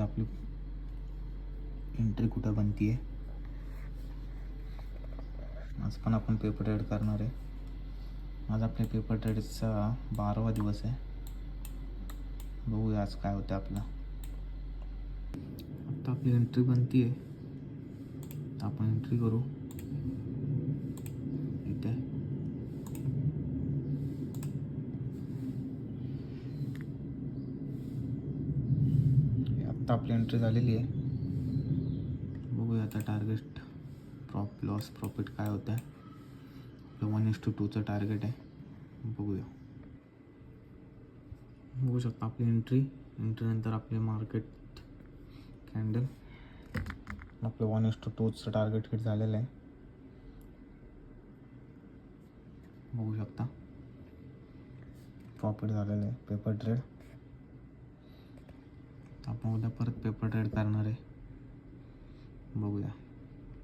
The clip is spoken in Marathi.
आपली एंट्री कुठं बनती आहे. आज पण आपण पेपर ट्रेड करणार आहे. आज आपल्या पेपर ट्रेडचा 12वा दिवस आहे. बघूया आज काय होतं आपलं. आता आपली एंट्री बनती आहे, आपण एंट्री करू इथे. आत्ता आपली एंट्री झालेली आहे. बघूया आता टार्गेट लॉस प्रॉफिट काय होतं आहे. आपलं 1:2चं टार्गेट आहे. बघूया. बघू शकता आपली एंट्रीनंतर आपले मार्केट कॅन्डल. आपलं 1:2चं टार्गेट हिट झालेलं आहे. बघू शकता प्रॉफिट झालेलं आहे पेपर ट्रेड. आपण उद्या परत पेपर ट्रेड करणार आहे. बघूया.